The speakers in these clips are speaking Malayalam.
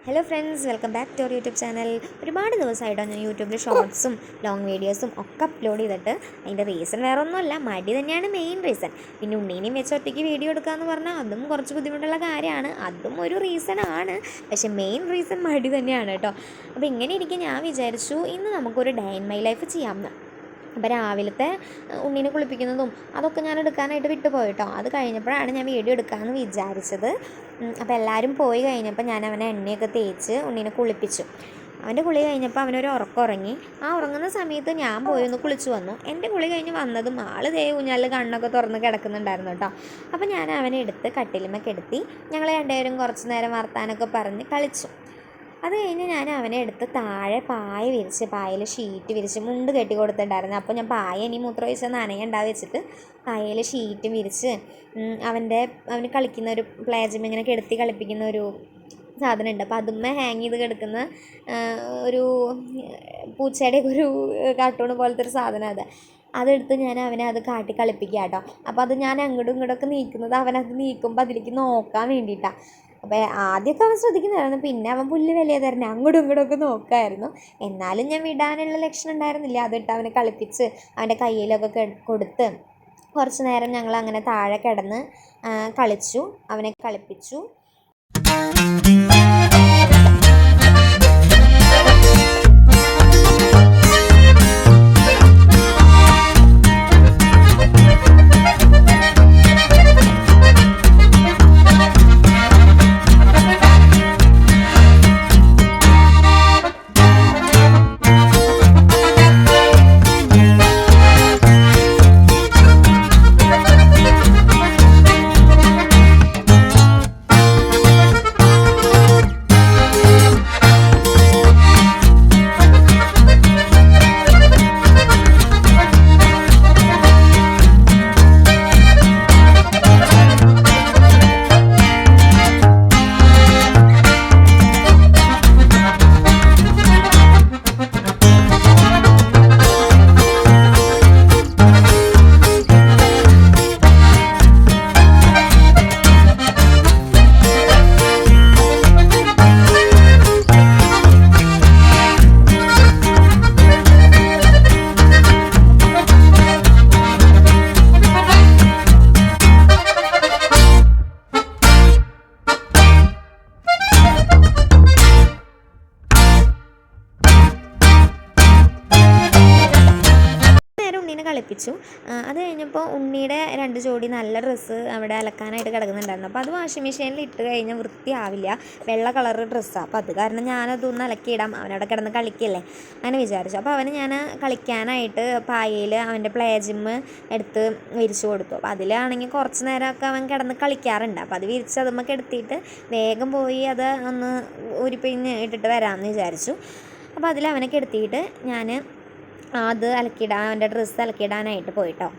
Hello friends, welcome back to our YouTube channel. ഒരുപാട് ദിവസമായിട്ടാണ് ഞാൻ യൂട്യൂബിൽ ഷോർട്സും ലോങ് വീഡിയോസും ഒക്കെ അപ്ലോഡ് ചെയ്തിട്ട്. അതിൻ്റെ റീസൺ വേറെ ഒന്നുമല്ല, മടി തന്നെയാണ് മെയിൻ റീസൺ. പിന്നെ ഉണ്ണീനെയും വെച്ച് ഒറ്റയ്ക്ക് വീഡിയോ എടുക്കാമെന്ന് പറഞ്ഞാൽ അതും കുറച്ച് ബുദ്ധിമുട്ടുള്ള കാര്യമാണ്, അതും ഒരു റീസൺ ആണ്. പക്ഷേ മെയിൻ റീസൺ മടി തന്നെയാണ് കേട്ടോ. അപ്പോൾ ഇങ്ങനെ ഇരിക്കും ഞാൻ വിചാരിച്ചു ഇന്ന് നമുക്കൊരു ഡേ ഇൻ മൈ ലൈഫ് ചെയ്യാമെന്ന്. അപ്പോൾ രാവിലത്തെ ഉണ്ണീനെ കുളിപ്പിക്കുന്നതും അതൊക്കെ ഞാൻ എടുക്കാനായിട്ട് വിട്ടുപോയി കേട്ടോ. അത് കഴിഞ്ഞപ്പോഴാണ് ഞാൻ വീഡിയോ എടുക്കാമെന്ന് വിചാരിച്ചത്. അപ്പോൾ എല്ലാവരും പോയി കഴിഞ്ഞപ്പോൾ ഞാൻ അവനെ എണ്ണയൊക്കെ തേച്ച് ഉണ്ണീനെ കുളിപ്പിച്ചു. അവൻ്റെ കുളി കഴിഞ്ഞപ്പോൾ അവനൊരു ഉറക്കം ഉറങ്ങി. ആ ഉറങ്ങുന്ന സമയത്ത് ഞാൻ പോയി ഒന്ന് കുളിച്ചു വന്നു. എൻ്റെ കുളി കഴിഞ്ഞ് വന്നതും ആൾ ദേ ഊഞ്ഞാലിൽ കണ്ണൊക്കെ തുറന്ന് കിടക്കുന്നുണ്ടായിരുന്നു കേട്ടോ. അപ്പോൾ ഞാൻ അവനെ എടുത്ത് കട്ടിലുമ്മ കിടത്തി ഞങ്ങൾ രണ്ടുപേരും കുറച്ച് നേരം വർത്താനൊക്കെ പറഞ്ഞ് കളിച്ചു. അത് കഴിഞ്ഞ് ഞാൻ അവനെ എടുത്ത് താഴെ പായ വിരിച്ച്, പായയിൽ ഷീറ്റ് വിരിച്ച് മുണ്ട് കെട്ടി കൊടുത്തിട്ടുണ്ടായിരുന്നു. അപ്പോൾ ഞാൻ പായ ഇനി മൂത്രമൊഴിച്ച് നനയുണ്ടാവും വെച്ചിട്ട് പായയിൽ ഷീറ്റ് വിരിച്ച് അവന് കളിക്കുന്ന ഒരു പ്ലേ ജിം ഇങ്ങനെ കെടുത്തി കളിപ്പിക്കുന്ന ഒരു സാധനം ഉണ്ട്. അപ്പോൾ അതുമ്മേ ഹാങ് ചെയ്ത് കിടക്കുന്ന ഒരു പൂച്ചയുടെയൊക്കെ ഒരു കാർട്ടൂൺ പോലത്തെ ഒരു സാധനം അതെടുത്ത് ഞാൻ അവനെ അത് കാട്ടി കളിപ്പിക്കുക കേട്ടോ. അപ്പോൾ അത് ഞാൻ അങ്ങോട്ടും ഇങ്ങോട്ടൊക്കെ നീക്കുന്നത് അവനത് നീക്കുമ്പോൾ അതിലേക്ക് നോക്കാൻ വേണ്ടിയിട്ടാണ്. അപ്പോൾ ആദ്യമൊക്കെ അവൻ ശ്രദ്ധിക്കുന്നുണ്ടായിരുന്നു, പിന്നെ അവൻ പുല്ല് വലിയ തരണേ അങ്ങോട്ടും ഇങ്ങോട്ടൊക്കെ നോക്കായിരുന്നു. എന്നാലും ഞാൻ വിടാനുള്ള ലക്ഷണം ഉണ്ടായിരുന്നില്ല. അതിട്ട് അവനെ കളിപ്പിച്ച് അവൻ്റെ കയ്യിലൊക്കെ കൊടുത്ത് കുറച്ച് നേരം ഞങ്ങൾ അങ്ങനെ താഴെ കിടന്ന് കളിച്ചു, അവനെ കളിപ്പിച്ചു. കളിപ്പിച്ചു. അത് കഴിഞ്ഞപ്പോൾ ഉണ്ണിയുടെ 2 ജോഡി നല്ല ഡ്രസ്സ് അവിടെ അലക്കാനായിട്ട് കിടക്കുന്നുണ്ടായിരുന്നു. അപ്പോൾ അത് വാഷിംഗ് മെഷീനിൽ ഇട്ട് കഴിഞ്ഞാൽ വൃത്തിയാവില്ല, വെള്ള കളർ ഡ്രസ്സാണ്. അപ്പോൾ അത് കാരണം ഞാനതൊന്ന് അലക്കിയിടാം, അവനവിടെ കിടന്ന് കളിക്കല്ലേ അങ്ങനെ വിചാരിച്ചു. അപ്പോൾ അവന് ഞാൻ കളിക്കാനായിട്ട് പായയിൽ അവൻ്റെ പ്ലേ ജിം എടുത്ത് വിരിച്ചു കൊടുത്തു. അപ്പോൾ അതിലാണെങ്കിൽ കുറച്ച് നേരമൊക്കെ അവൻ കിടന്ന് കളിക്കാറുണ്ട്. അപ്പോൾ അത് വിരിച്ച് അതുമ്മൊക്കെ എടുത്തിട്ട് വേഗം പോയി അത് ഒന്ന് ഉരിപ്പിഞ്ഞ് ഇട്ടിട്ട് വരാമെന്ന് വിചാരിച്ചു. അപ്പോൾ അതിൽ അവനെ കിടത്തിയിട്ട് ഞാൻ അത് അലക്കിയിടാൻ അവൻ്റെ ഡ്രസ്സ് അലക്കിയിടാനായിട്ട് പോയിട്ടോ.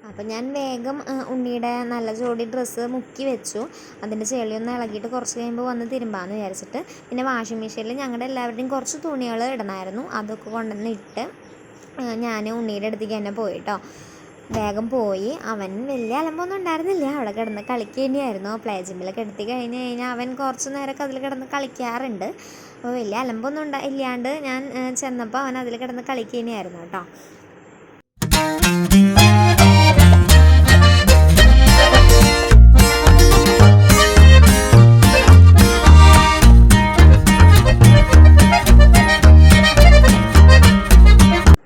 അപ്പം ഞാൻ വേഗം ഉണ്ണിയുടെ നല്ല ജോഡി ഡ്രസ്സ് മുക്കി വെച്ചു. അതിൻ്റെ ചെളിയൊന്ന് ഇളകിയിട്ട് കുറച്ച് കഴിയുമ്പോൾ വന്ന് തിരുമ്പാമെന്ന് വിചാരിച്ചിട്ട്. പിന്നെ വാഷിംഗ് മെഷീനിൽ ഞങ്ങളുടെ എല്ലാവരുടെയും കുറച്ച് തുണികൾ ഇടണമായിരുന്നു, അതൊക്കെ കൊണ്ടുവന്ന് ഇട്ട് ഞാൻ ഉണ്ണിയുടെ അടുത്തേക്ക് തന്നെ പോയി കേട്ടോ. വേഗം പോയി. അവൻ വലിയ അലമ്പൊന്നും ഉണ്ടായിരുന്നില്ല, അവിടെ കിടന്ന് കളിക്കുക തന്നെയായിരുന്നു. പ്ലേ ജിമ്മിലൊക്കെ എടുത്തി കഴിഞ്ഞ് കഴിഞ്ഞാൽ അവൻ കുറച്ച് നേരമൊക്കെ അതിൽ കിടന്ന് കളിക്കാറുണ്ട്. അപ്പോൾ വലിയ അലമ്പൊന്നും ഇല്ലാണ്ട് ഞാൻ ചെന്നപ്പോൾ അവൻ അതിൽ കിടന്ന് കളിക്കുക തന്നെയായിരുന്നു കേട്ടോ.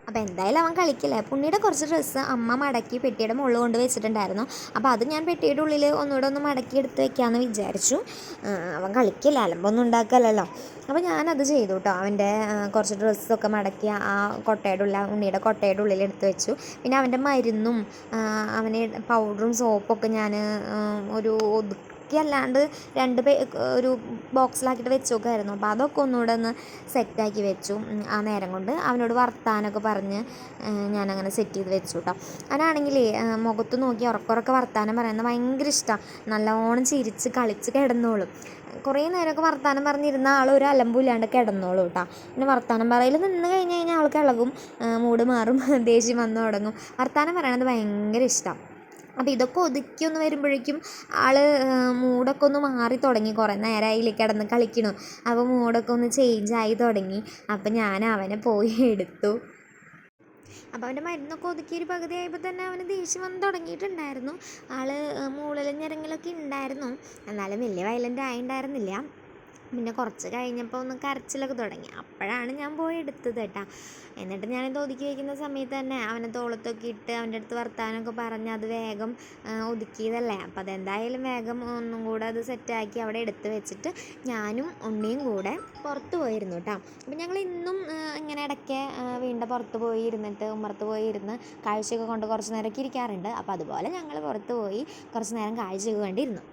അപ്പോൾ എന്തായാലും അവൻ കളിക്കില്ല. പുണ്ണിയുടെ കുറച്ച് ഡ്രസ്സ് അമ്മ മടക്കി പെട്ടിയുടെ മുകളിൽ കൊണ്ട് വെച്ചിട്ടുണ്ടായിരുന്നു. അപ്പോൾ അത് ഞാൻ പെട്ടിയുടെ ഉള്ളിൽ ഒന്നുകൂടെ ഒന്ന് മടക്കി എടുത്ത് വെക്കാമെന്ന് വിചാരിച്ചു. അവൻ കളിക്കില്ല, അലമ്പൊന്നും ഉണ്ടാക്കല്ലോ. അപ്പോൾ ഞാനത് ചെയ്തു കേട്ടോ. അവൻ്റെ കുറച്ച് ഡ്രസ്സൊക്കെ മടക്കി ആ ഉണ്ണിയുടെ കൊട്ടയുടെ ഉള്ളിൽ എടുത്ത് വെച്ചു. പിന്നെ അവൻ്റെ മരുന്നും അവന് പൗഡറും സോപ്പൊക്കെ ഞാൻ ഒരു അല്ലാണ്ട് ഒരു ബോക്സിലാക്കിയിട്ട് വെച്ചോക്കായിരുന്നു. അപ്പോൾ അതൊക്കെ ഒന്നുകൂടെ ഒന്ന് സെറ്റാക്കി വെച്ചു. ആ നേരം കൊണ്ട് അവനോട് വർത്താനമൊക്കെ പറഞ്ഞ് ഞാനങ്ങനെ സെറ്റ് ചെയ്ത് വെച്ചു കേട്ടോ. അവനാണെങ്കിൽ മുഖത്ത് നോക്കി ഉറക്കുറക്കെ വർത്താനം പറയുന്നത് ഭയങ്കര ഇഷ്ടമാണ്. നല്ലോണം ചിരിച്ച് കളിച്ച് കിടന്നോളും. കുറേ നേരമൊക്കെ വർത്താനം പറഞ്ഞിരുന്ന ആൾ ഒരു അലമ്പില്ലാണ്ട് കിടന്നോളൂ കേട്ടോ. പിന്നെ വർത്താനം പറയൽ നിന്ന് കഴിഞ്ഞ് കഴിഞ്ഞാൽ ആൾക്ക് ഇളകും, മൂഡ് മാറും, ദേഷ്യം വന്നു തുടങ്ങും. വർത്താനം പറയണത് ഭയങ്കര ഇഷ്ടമാണ്. അപ്പോൾ ഇതൊക്കെ ഒതുക്കി ഒന്ന് വരുമ്പോഴേക്കും ആൾ മൂഡൊക്കെ ഒന്ന് മാറി തുടങ്ങി. കുറേ നേരമായി കിടന്ന് കളിക്കണു. അപ്പോൾ മൂഡൊക്കെ ഒന്ന് ചേഞ്ചായി തുടങ്ങി. അപ്പോൾ ഞാൻ അവനെ പോയി എടുത്തു. അപ്പോൾ അവൻ്റെ മരുന്നൊക്കെ ഒതുക്കിയൊരു പകുതി ആയപ്പോൾ തന്നെ അവന് ദേഷ്യം വന്ന് തുടങ്ങിയിട്ടുണ്ടായിരുന്നു. ആൾ മൂളലും ഞരങ്ങലൊക്കെ ഉണ്ടായിരുന്നു, എന്നാലും വലിയ വയലൻ്റ് ആയിട്ടുണ്ടായിരുന്നില്ല. പിന്നെ കുറച്ച് കഴിഞ്ഞപ്പോൾ ഒന്ന് കരച്ചിലൊക്കെ തുടങ്ങി. അപ്പോഴാണ് ഞാൻ പോയി എടുത്തത് കേട്ടോ. എന്നിട്ട് ഞാനിത് ഒതുക്കി വയ്ക്കുന്ന സമയത്ത് തന്നെ അവനെ തോളത്തൊക്കെ ഇട്ട് അവൻ്റെ അടുത്ത് വർത്താനമൊക്കെ പറഞ്ഞ് അത് വേഗം ഒതുക്കിയതല്ലേ. അപ്പോൾ അതെന്തായാലും വേഗം ഒന്നും കൂടെ അത് സെറ്റാക്കി അവിടെ എടുത്ത് വെച്ചിട്ട് ഞാനും ഉണ്ണിയും കൂടെ പുറത്ത് പോയിരുന്നു കേട്ടോ. അപ്പം ഞങ്ങൾ ഇന്നും ഇങ്ങനെ ഇടയ്ക്ക് വീണ്ടും പുറത്ത് പോയി ഇരുന്നിട്ട് ഉമ്മറത്ത് പോയി ഇരുന്ന് കാഴ്ചയൊക്കെ കൊണ്ട് കുറച്ച് നേരമൊക്കെ ഇരിക്കാറുണ്ട്. അപ്പോൾ അതുപോലെ ഞങ്ങൾ പുറത്ത് പോയി കുറച്ച് നേരം കാഴ്ചയൊക്കെ കണ്ടിരുന്നു.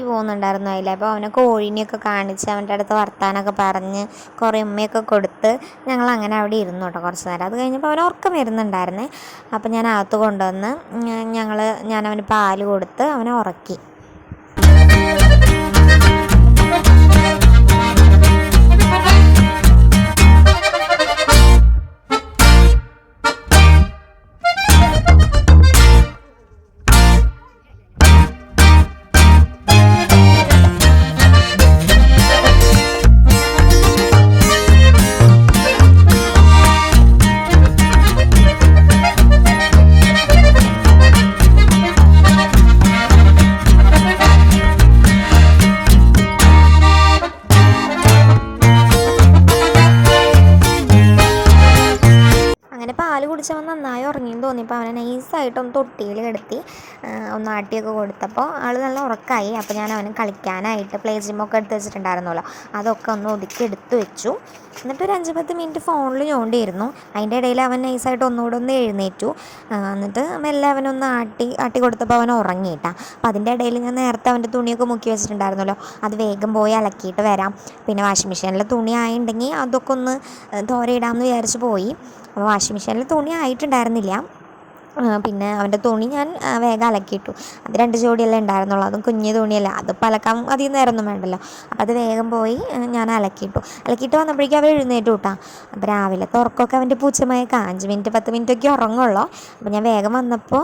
പോകുന്നുണ്ടായിരുന്നു അതിൽ. അപ്പോൾ അവനെ കോഴീനെയൊക്കെ കാണിച്ച് അവൻ്റെ അടുത്ത് വർത്താനമൊക്കെ പറഞ്ഞ് കുറേ ഉമ്മയൊക്കെ കൊടുത്ത് ഞങ്ങളങ്ങനെ അവിടെ ഇരുന്നു കേട്ടോ കുറച്ച് നേരം. അത് കഴിഞ്ഞപ്പോൾ അവൻ ഉറക്കം വരുന്നുണ്ടായിരുന്നേ. അപ്പോൾ ഞാൻ അകത്ത് കൊണ്ടുവന്ന് ഞാൻ അവന് പാല് കൊടുത്ത് അവനെ ഉറക്കി. പാല് കുടിച്ചവൻ നന്നായി ഉറങ്ങിയെന്ന് തോന്നിയപ്പോൾ അവനെ നൈസായിട്ടൊന്ന് തൊട്ടിയിൽ കിടത്തി ഒന്ന് ആട്ടിയൊക്കെ കൊടുത്തപ്പോൾ ആൾ നല്ല ഉറക്കമായി. അപ്പോൾ ഞാൻ അവന് കളിക്കാനായിട്ട് പ്ലേ ജിമ്മൊക്കെ എടുത്ത് വെച്ചിട്ടുണ്ടായിരുന്നല്ലോ, അതൊക്കെ ഒന്ന് ഒതുക്കി എടുത്ത് വെച്ചു. എന്നിട്ട് ഒരു 5-10 മിനിറ്റ് ഫോണിൽ ഞോണ്ടിയിരുന്നു. അതിൻ്റെ ഇടയിൽ അവൻ നൈസായിട്ട് ഒന്നുകൂടെ ഒന്ന് എഴുന്നേറ്റു. എന്നിട്ട് മെല്ലെ അവനൊന്ന് ആട്ടി കൊടുത്തപ്പോൾ അവൻ ഉറങ്ങിയിട്ടാ. അപ്പോൾ അതിൻ്റെ ഇടയിൽ ഞാൻ നേരത്തെ അവൻ്റെ തുണിയൊക്കെ മുക്കി വെച്ചിട്ടുണ്ടായിരുന്നല്ലോ, അത് വേഗം പോയി അലക്കിയിട്ട് വരാം. പിന്നെ വാഷിംഗ് മെഷീനിൽ തുണി ആയിട്ടുണ്ടെങ്കിൽ അതൊക്കെ ഒന്ന് തോരയിടാമെന്ന് വിചാരിച്ച് പോയി. അപ്പോൾ വാഷിംഗ് മെഷീനിൽ തുണി ആയിട്ടുണ്ടായിരുന്നില്ല. പിന്നെ അവൻ്റെ തുണി ഞാൻ വേഗം അലക്കിയിട്ടു. അത് 2 ജോഡിയല്ലേ ഉണ്ടായിരുന്നുള്ളൂ, അതും കുഞ്ഞു തുണിയല്ല, അതിപ്പോൾ അലക്കാൻ അധികം നേരമൊന്നും വേണ്ടല്ലോ. അപ്പോൾ അത് വേഗം പോയി ഞാൻ അലക്കിയിട്ട് വന്നപ്പോഴേക്കും അവൻ എഴുന്നേറ്റു കേട്ടോ. അപ്പോൾ രാവിലത്തെ ഉറക്കമൊക്കെ അവൻ്റെ പൂച്ചമയക്കം 5 മിനിറ്റ് 10 മിനിറ്റൊക്കെ ഉറങ്ങുള്ളൂ. അപ്പോൾ ഞാൻ വേഗം വന്നപ്പോൾ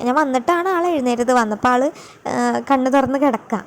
ഞാൻ വന്നിട്ടാണ് ആൾ എഴുന്നേറ്റത്. വന്നപ്പോൾ ആൾ കണ്ണ് തുറന്ന് കിടക്കുക.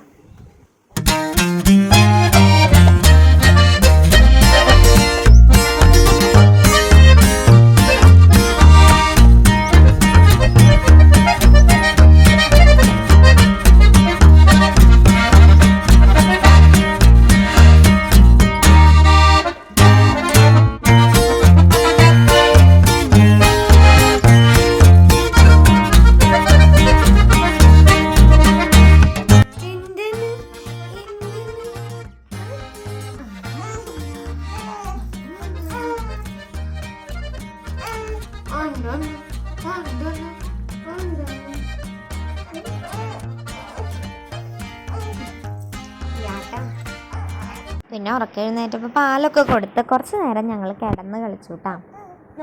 പിന്നെ ഉറക്കെഴുന്നേറ്റപ്പോൾ പാലൊക്കെ കൊടുത്ത് കുറച്ച് നേരം ഞങ്ങൾ കിടന്ന് കളിച്ചു കേട്ടോ.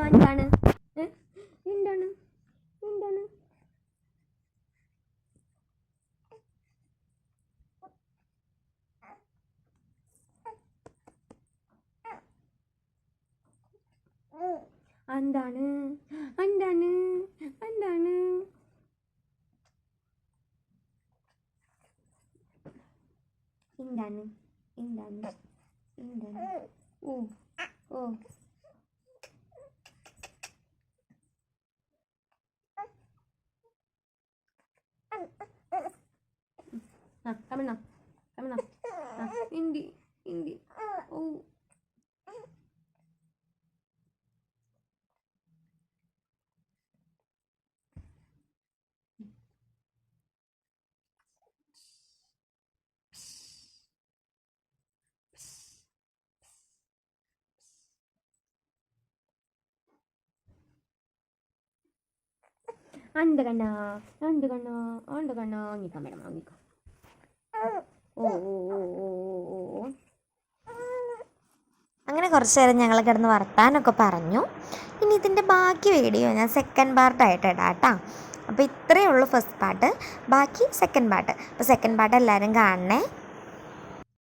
എന്താണ് എന്താണ് എന്താണ് എന്താണ് എന്താണ് എന്താണ് എന്താണ് എന്താണ് എന്താണ് ഓ ഓ കമണ കമണ ഇന്തി ഇന്തി ഓ അണ്ട് കണ്ണ അണ്ട് കണ്ണ അണ്ട് കണ്ണ വാങ്ങിക്കാം മേഡം വാങ്ങിക്കാം. ഓ ഓ ഓ ഓ ഓ അങ്ങനെ കുറച്ച് നേരം ഞങ്ങൾ കിടന്ന് വർത്താനൊക്കെ പറഞ്ഞു. ഇനി ഇതിൻ്റെ ബാക്കി വീഡിയോ ഞാൻ സെക്കൻഡ് പാർട്ടായിട്ട് ഇടാം കേട്ടോ. അപ്പോൾ ഇത്രയേ ഉള്ളൂ ഫസ്റ്റ് പാർട്ട്, ബാക്കി സെക്കൻഡ് പാർട്ട്. അപ്പോൾ സെക്കൻഡ് പാർട്ട് എല്ലാവരും കാണണേ.